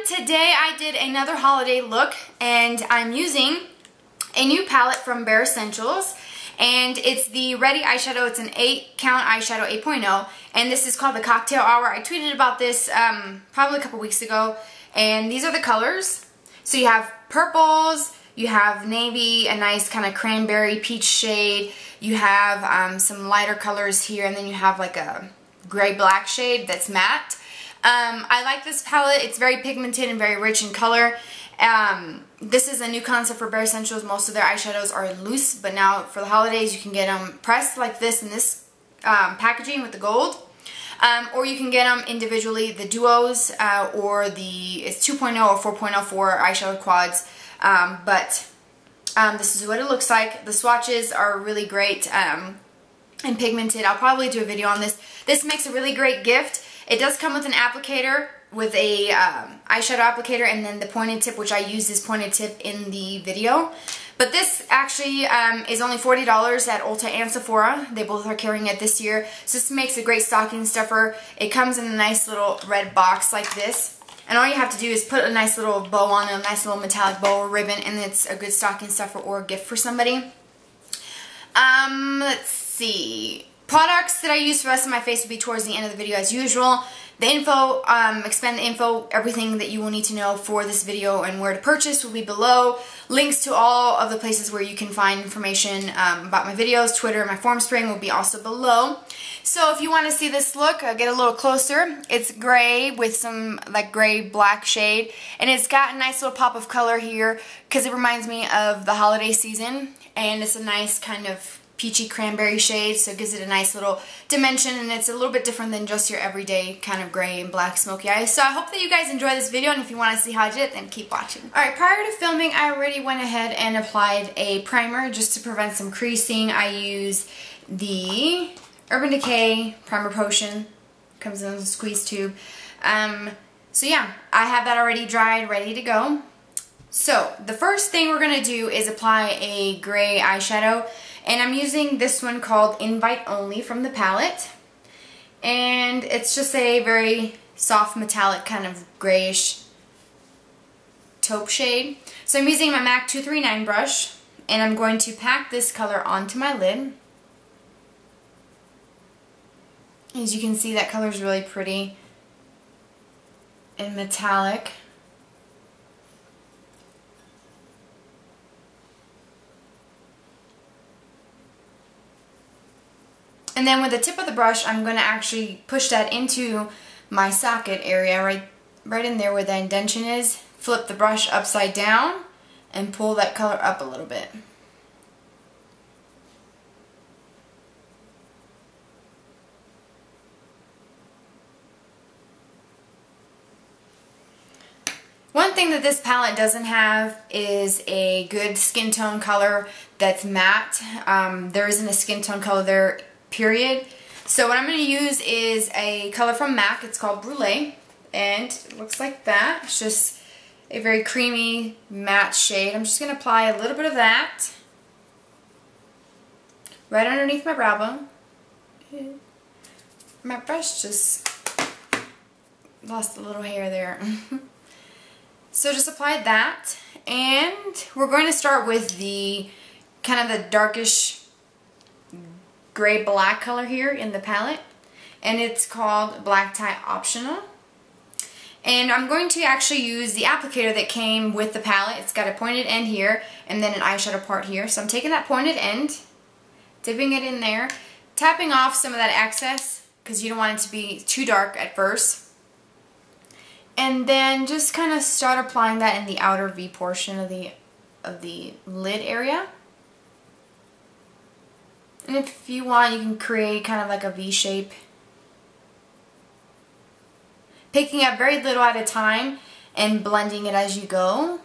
Today I did another holiday look and I'm using a new palette from Bare Essentials, and it's the Ready eyeshadow. It's an 8 count eyeshadow 8.0, and this is called the Cocktail Hour. I tweeted about this probably a couple weeks ago, and these are the colors. So you have purples, you have navy, a nice kind of cranberry peach shade, you have some lighter colors here, and then you have like a gray black shade that's matte. I like this palette. It's very pigmented and very rich in color. This is a new concept for Bare Essentials. Most of their eyeshadows are loose, but now for the holidays you can get them pressed like this in this packaging with the gold. Or you can get them individually, the duos, or it's 2.0 or 4.0 for eyeshadow quads. This is what it looks like. The swatches are really great and pigmented. I'll probably do a video on this. This makes a really great gift. It does come with an applicator, with a eyeshadow applicator, and then the pointed tip, which I use this pointed tip in the video. But this actually is only $40 at Ulta and Sephora. They both are carrying it this year. So this makes a great stocking stuffer. It comes in a nice little red box like this. And all you have to do is put a nice little bow on it, a nice little metallic bow or ribbon, and it's a good stocking stuffer or a gift for somebody. Let's see. Products that I use for the rest of my face will be towards the end of the video as usual. The info, expand the info, everything that you will need to know for this video and where to purchase will be below. Links to all of the places where you can find information about my videos, Twitter, my form spring will be also below. So if you want to see this look, get a little closer. It's gray with some like gray black shade, and it's got a nice little pop of color here because it reminds me of the holiday season, and it's a nice kind of peachy cranberry shade, so it gives it a nice little dimension, and it's a little bit different than just your everyday kind of gray and black smoky eyes. So I hope that you guys enjoy this video, and if you want to see how I did it, then keep watching. Alright, prior to filming, I already went ahead and applied a primer just to prevent some creasing. I use the Urban Decay Primer Potion. Comes in a squeeze tube. So yeah, I have that already dried, ready to go. So the first thing we're going to do is apply a gray eyeshadow. And I'm using this one called Invite Only from the palette. And it's just a very soft metallic kind of grayish taupe shade. So I'm using my MAC 239 brush, and I'm going to pack this color onto my lid. As you can see, that color is really pretty and metallic. And then with the tip of the brush, I'm going to actually push that into my socket area, right in there where the indentation is. Flip the brush upside down and pull that color up a little bit. One thing that this palette doesn't have is a good skin tone color that's matte. There isn't a skin tone color there, period. So what I'm going to use is a color from MAC. It's called Brulee, and it looks like that. It's just a very creamy matte shade. I'm just going to apply a little bit of that right underneath my brow bone. My brush just lost a little hair there. So just applied that, and we're going to start with the kind of the darkish gray black color here in the palette, and it's called Black Tie Optional. And I'm going to actually use the applicator that came with the palette. It's got a pointed end here and then an eyeshadow part here. So I'm taking that pointed end, dipping it in there, tapping off some of that excess because you don't want it to be too dark at first. And then just kind of start applying that in the outer V portion of the lid area. And if you want, you can create kind of like a V shape. Picking up very little at a time and blending it as you go.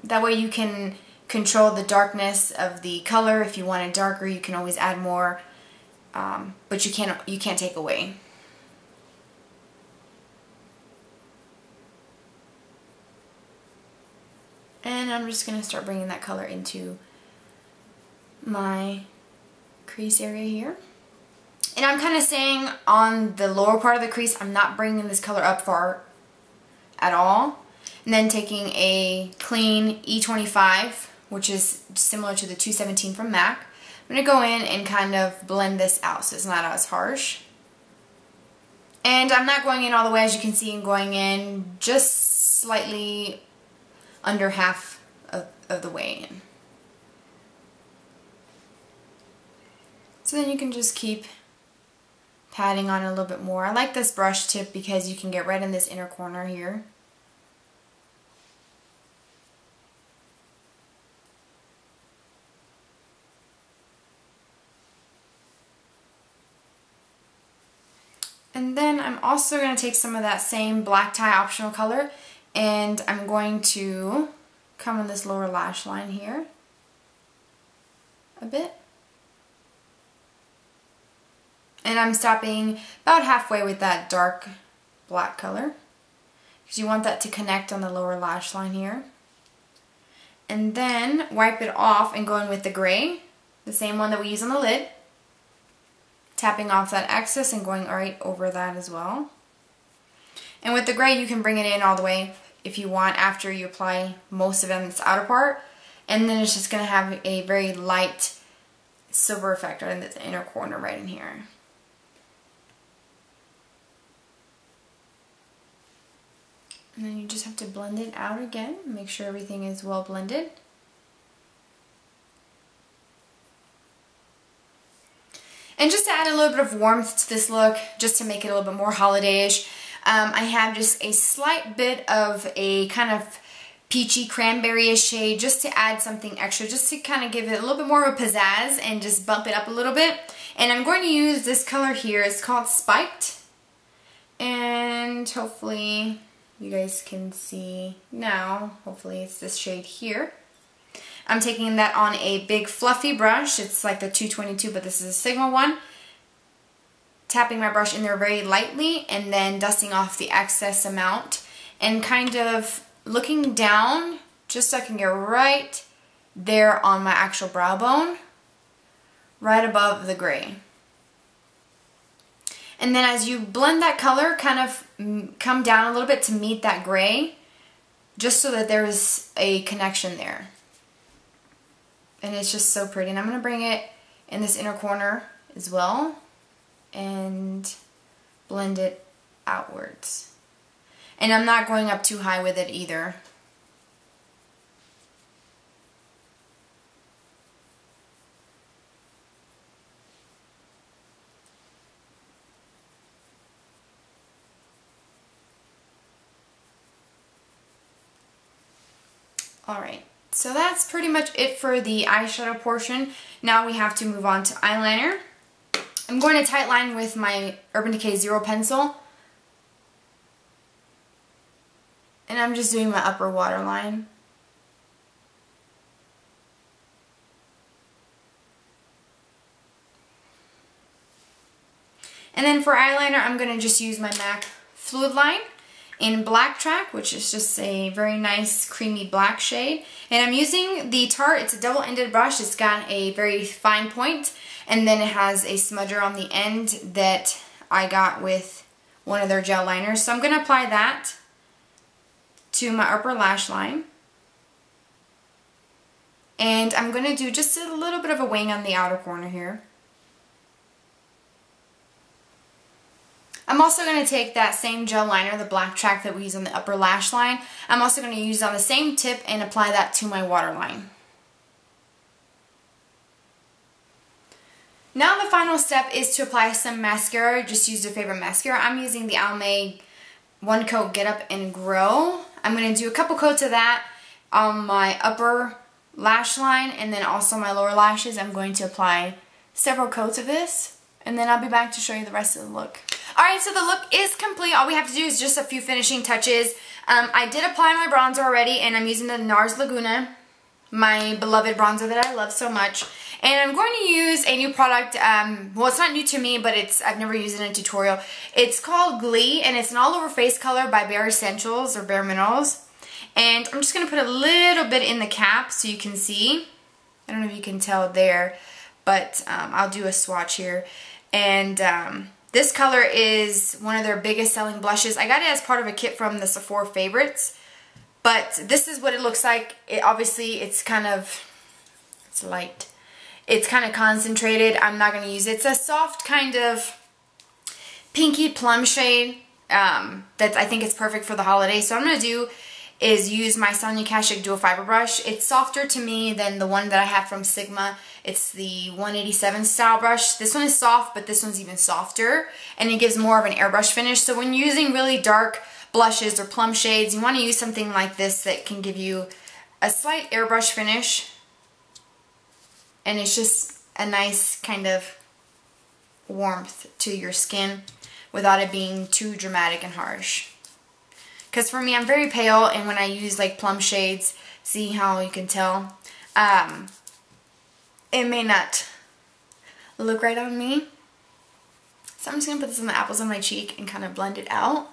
That way you can control the darkness of the color. If you want it darker, you can always add more, but you can't take away. And I'm just going to start bringing that color into my crease area here. And I'm kind of staying on the lower part of the crease. I'm not bringing this color up far at all. And then taking a clean E25, which is similar to the 217 from MAC. I'm going to go in and kind of blend this out so it's not as harsh. And I'm not going in all the way, as you can see. I'm going in just slightly under half of the way in. So then you can just keep patting on a little bit more. I like this brush tip because you can get right in this inner corner here. And then I'm also going to take some of that same black tie optional color, and I'm going to come on this lower lash line here a bit. And I'm stopping about halfway with that dark black color, because you want that to connect on the lower lash line here. And then wipe it off and go in with the gray, the same one that we use on the lid. Tapping off that excess and going right over that as well. And with the gray, you can bring it in all the way if you want after you apply most of it on this outer part. And then it's just going to have a very light silver effect right in the inner corner right in here. And then you just have to blend it out again. Make sure everything is well blended. And just to add a little bit of warmth to this look, just to make it a little bit more holiday-ish, I have just a slight bit of a kind of peachy cranberry-ish shade just to add something extra, just to kind of give it a little bit more of a pizzazz and just bump it up a little bit. And I'm going to use this color here. It's called Spiked. And hopefully you guys can see now. Hopefully it's this shade here. I'm taking that on a big fluffy brush. It's like the 222, but this is a Sigma one. Tapping my brush in there very lightly and then dusting off the excess amount and kind of looking down just so I can get right there on my actual brow bone, right above the gray. And then as you blend that color, kind of come down a little bit to meet that gray, just so that there's a connection there. And it's just so pretty. And I'm going to bring it in this inner corner as well and blend it outwards. And I'm not going up too high with it either. Alright, so that's pretty much it for the eyeshadow portion. Now we have to move on to eyeliner. I'm going to tight line with my Urban Decay Zero pencil. And I'm just doing my upper waterline. And then for eyeliner, I'm going to just use my MAC Fluidline in Blacktrack, which is just a very nice creamy black shade. And I'm using the Tarte. It's a double-ended brush. It's got a very fine point, and then it has a smudger on the end that I got with one of their gel liners. So I'm going to apply that to my upper lash line. And I'm going to do just a little bit of a wing on the outer corner here. I'm also going to take that same gel liner, the Blacktrack that we use on the upper lash line. I'm also going to use it on the same tip and apply that to my waterline. Now the final step is to apply some mascara. Just use your favorite mascara. I'm using the Almay One Coat Get Up and Grow. I'm going to do a couple coats of that on my upper lash line and then also my lower lashes. I'm going to apply several coats of this, and then I'll be back to show you the rest of the look. Alright, so the look is complete. All we have to do is just a few finishing touches. I did apply my bronzer already, and I'm using the NARS Laguna, my beloved bronzer that I love so much. And I'm going to use a new product. Well, it's not new to me, but I've never used it in a tutorial. It's called Glee, and it's an all-over face color by Bare Essentials or Bare Minerals. And I'm just going to put a little bit in the cap so you can see. I don't know if you can tell there, but I'll do a swatch here. And this color is one of their biggest selling blushes. I got it as part of a kit from the Sephora favorites. But this is what it looks like. Obviously, it's light. It's kind of concentrated. I'm not going to use it. It's a soft kind of pinky plum shade. I think it's perfect for the holidays. So what I'm going to do is use my Sonia Kashuk Dual Fiber Brush. It's softer to me than the one that I have from Sigma. It's the 187 style brush. This one is soft, but this one's even softer. And it gives more of an airbrush finish. So when using really dark blushes or plum shades, you want to use something like this that can give you a slight airbrush finish. And it's just a nice kind of warmth to your skin without it being too dramatic and harsh. Because for me, I'm very pale, and when I use like plum shades, see how you can tell, it may not look right on me. So I'm just going to put this on the apples on my cheek and kind of blend it out.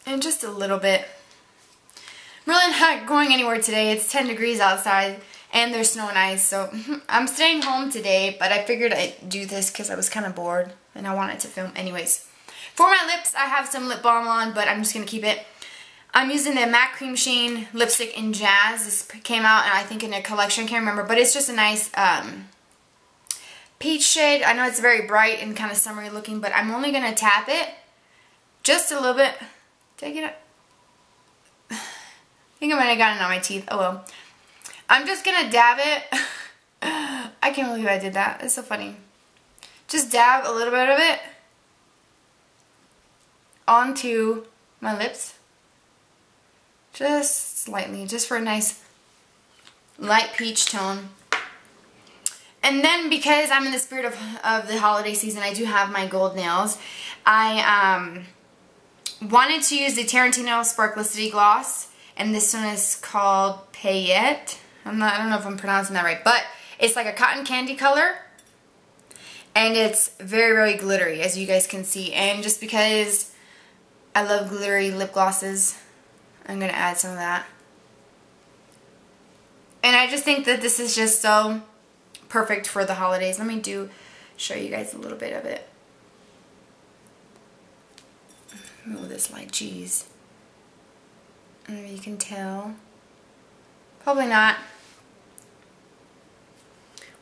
And just a little bit. I'm really not going anywhere today. It's 10 degrees outside and there's snow and ice, so I'm staying home today, but I figured I'd do this because I was kind of bored and I wanted to film anyways. For my lips, I have some lip balm on, but I'm just going to keep it. I'm using the MAC Cream Sheen lipstick in Jazz. This came out, and I think in a collection, I can't remember, but it's just a nice peach shade. I know it's very bright and kind of summery looking, but I'm only going to tap it just a little bit. Take it up. I think I might have gotten it on my teeth. Oh well. I'm just going to dab it. I can't believe I did that. It's so funny. Just dab a little bit of it onto my lips. Just slightly. Just for a nice light peach tone. And then because I'm in the spirit of the holiday season, I do have my gold nails. I wanted to use the Tarantino Sparklicity gloss. And this one is called Payette. I don't know if I'm pronouncing that right, but it's like a cotton candy color. And it's very, very glittery, as you guys can see. And just because I love glittery lip glosses, I'm going to add some of that. And I just think that this is just so perfect for the holidays. Let me show you guys a little bit of it. Move this light, geez. I don't know if you can tell. Probably not.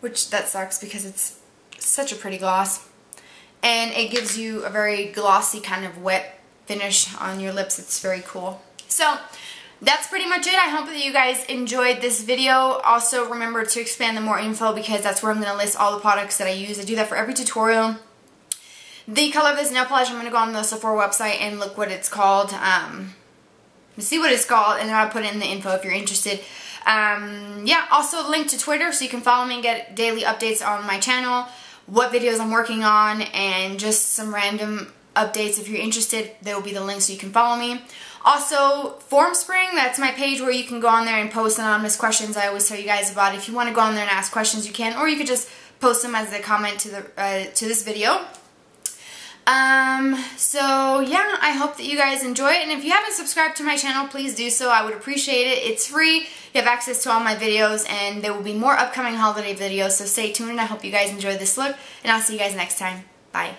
Which, that sucks because it's such a pretty gloss. And it gives you a very glossy kind of wet finish on your lips. It's very cool. So, that's pretty much it. I hope that you guys enjoyed this video. Also, remember to expand the more info because that's where I'm going to list all the products that I use. I do that for every tutorial. The color of this nail polish, I'm going to go on the Sephora website and look what it's called. See what it's called, and then I'll put it in the info if you're interested. Yeah, also a link to Twitter so you can follow me and get daily updates on my channel, what videos I'm working on, and just some random updates. If you're interested, there will be the link so you can follow me. Also, Formspring, that's my page where you can go on there and post anonymous questions I always tell you guys about. If you want to go on there and ask questions, you can, or you could just post them as a comment to this video. So yeah, I hope that you guys enjoy it, and if you haven't subscribed to my channel, please do so. I would appreciate it. It's free. You have access to all my videos, and there will be more upcoming holiday videos, so stay tuned, and I hope you guys enjoy this look, and I'll see you guys next time. Bye.